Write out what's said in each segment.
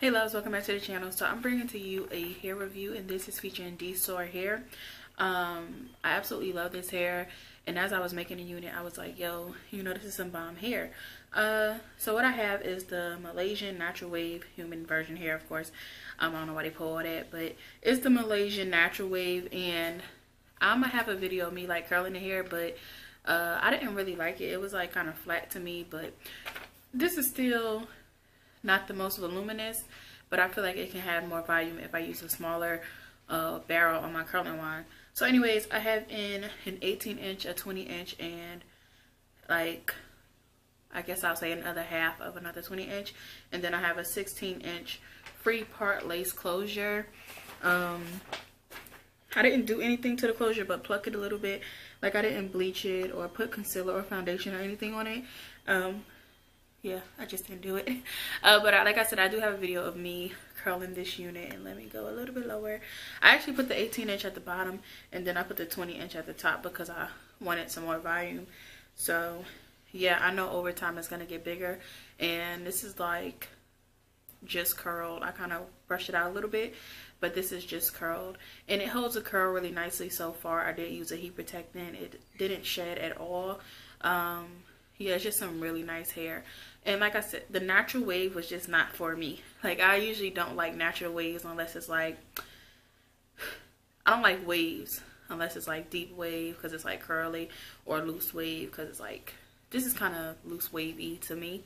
Hey loves, welcome back to the channel. So I'm bringing to you a hair review, and this is featuring Dsoar hair. I absolutely love this hair, and as I was making the unit I was like, yo, you know, this is some bomb hair. So what I have is the Malaysian natural wave human version hair, of course. I don't know why they pulled that, but it's the Malaysian natural wave, and I'm gonna have a video of me like curling the hair, but I didn't really like it. It was like kind of flat to me, but this is still not the most voluminous, but I feel like it can have more volume if I use a smaller barrel on my curling wand. So anyways, I have in an 18-inch, a 20-inch, and like, I guess I'll say another half of another 20-inch. And then I have a 16-inch free part lace closure. I didn't do anything to the closure but pluck it a little bit. Like, I didn't bleach it or put concealer or foundation or anything on it. Yeah, I just didn't do it. But like I said, I do have a video of me curling this unit. And let me go a little bit lower. I actually put the 18-inch at the bottom, and then I put the 20-inch at the top because I wanted some more volume. So yeah, I know over time it's gonna get bigger, and this is like just curled. I kind of brushed it out a little bit, but this is just curled, and it holds the curl really nicely so far. I did use a heat protectant. It didn't shed at all. Yeah, it's just some really nice hair. And like I said, the natural wave was just not for me. Like, I usually don't like natural waves unless it's like, I don't like waves unless it's like deep wave because it's like curly, or loose wave because it's like, this is kind of loose wavy to me.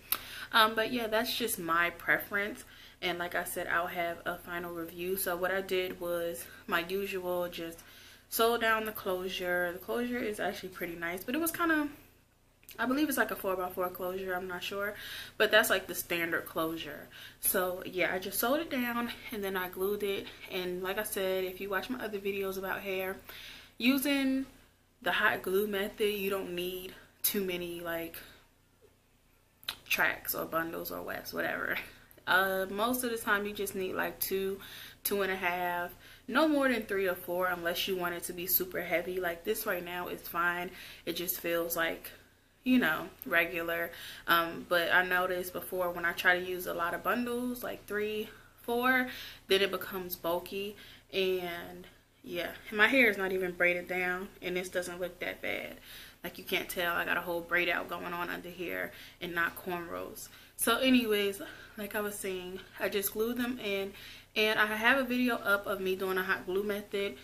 But yeah, that's just my preference. And like I said, I'll have a final review. So what I did was my usual, just sewed down the closure. The closure is actually pretty nice, but it was kind of, I believe it's like a 4x4 closure, I'm not sure, but that's like the standard closure. So yeah, I just sewed it down and then I glued it. And like I said, if you watch my other videos about hair, using the hot glue method, you don't need too many like tracks or bundles or wefts, whatever. Most of the time you just need like 2.5, no more than 3 or 4 unless you want it to be super heavy. Like this right now is fine. It just feels like, you know, regular. But I noticed before when I try to use a lot of bundles, like 3, 4, then it becomes bulky. And yeah, my hair is not even braided down, and this doesn't look that bad. Like, you can't tell I got a whole braid out going on under here and not cornrows. So anyways, like I was saying, I just glued them in, and I have a video up of me doing a hot glue method.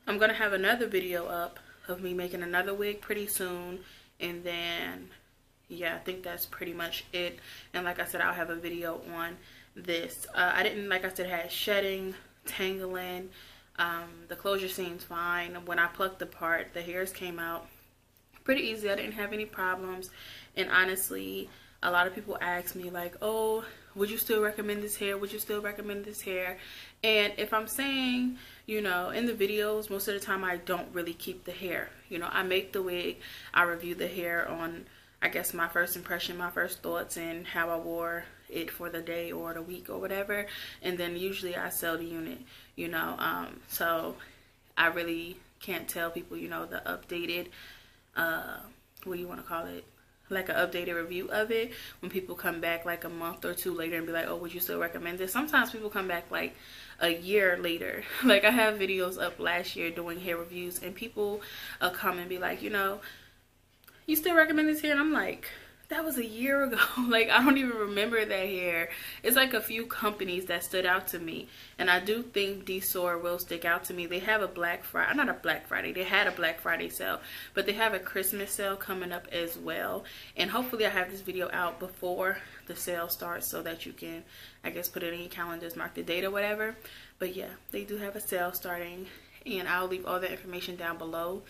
I'm gonna have another video up of me making another wig pretty soon, and then yeah, I think that's pretty much it. And like I said, I'll have a video on this. I didn't, like I said, had shedding, tangling. The closure seems fine. When I plucked the part, the hairs came out pretty easy. I didn't have any problems. And honestly, a lot of people ask me like, oh, would you still recommend this hair? Would you still recommend this hair? And if I'm saying, you know, in the videos, most of the time I don't really keep the hair. You know, I make the wig, I review the hair on, I guess, my first impression, my first thoughts, and how I wore it for the day or the week or whatever. And then usually I sell the unit, you know. So I really can't tell people, you know, the updated, what do you want to call it? Like an updated review of it when people come back like a month or 2 later and be like, oh, would you still recommend this? Sometimes people come back like a year later. Like, I have videos up last year doing hair reviews, and people come and be like, you know, you still recommend this hair? And I'm like, that was a year ago. Like, I don't even remember that hair. It's like a few companies that stood out to me, and I do think Dsoar will stick out to me. They have a Black Friday, not a Black Friday, they had a Black Friday sale, but they have a Christmas sale coming up as well. And hopefully I have this video out before the sale starts so that you can, I guess, put it in your calendars, mark the date or whatever. But yeah, they do have a sale starting, and I'll leave all the information down below.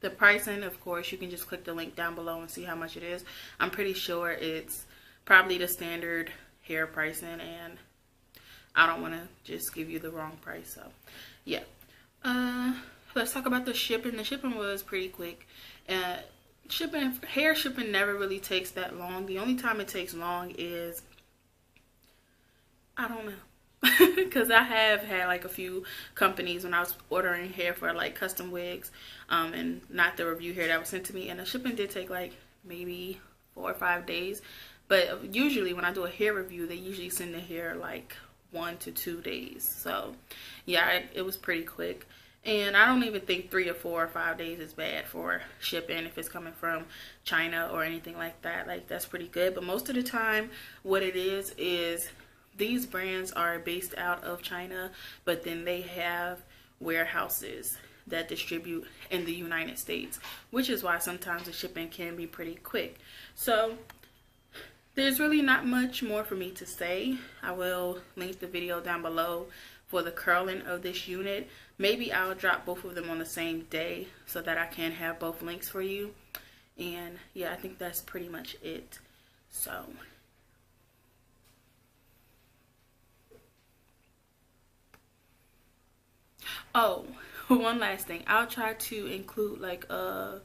The pricing, of course, you can just click the link down below and see how much it is. I'm pretty sure it's probably the standard hair pricing, and I don't want to just give you the wrong price. So yeah, let's talk about the shipping. The shipping was pretty quick. Hair shipping never really takes that long. The only time it takes long is, I don't know, because I have had like a few companies when I was ordering hair for like custom wigs, and not the review hair that was sent to me, and the shipping did take like maybe 4 or 5 days. But usually when I do a hair review, they usually send the hair like 1 to 2 days. So yeah, it was pretty quick. And I don't even think 3 or 4 or 5 days is bad for shipping if it's coming from China or anything like that. Like, that's pretty good. But most of the time, what it is these brands are based out of China, but then they have warehouses that distribute in the United States, which is why sometimes the shipping can be pretty quick. So there's really not much more for me to say. I will link the video down below for the curling of this unit. Maybe I'll drop both of them on the same day so that I can have both links for you. And yeah, I think that's pretty much it. So oh, one last thing. I'll try to include like a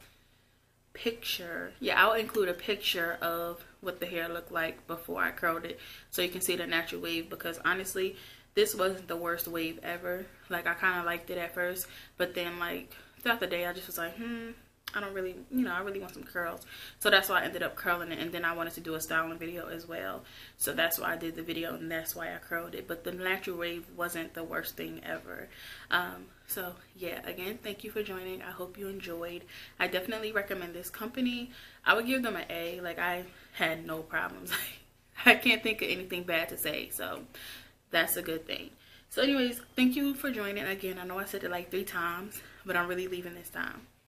picture. Yeah, I'll include a picture of what the hair looked like before I curled it, so you can see the natural wave, because honestly, this wasn't the worst wave ever. Like, I kind of liked it at first, but then like throughout the day I just was like, I don't really, I really want some curls. So that's why I ended up curling it, and then I wanted to do a styling video as well. So that's why I did the video, and that's why I curled it. But the natural wave wasn't the worst thing ever. So yeah, again, thank you for joining. I hope you enjoyed. I definitely recommend this company. I would give them an A. Like, I had no problems. I can't think of anything bad to say. So that's a good thing. So anyways, thank you for joining. Again, I know I said it like 3 times, but I'm really leaving this time.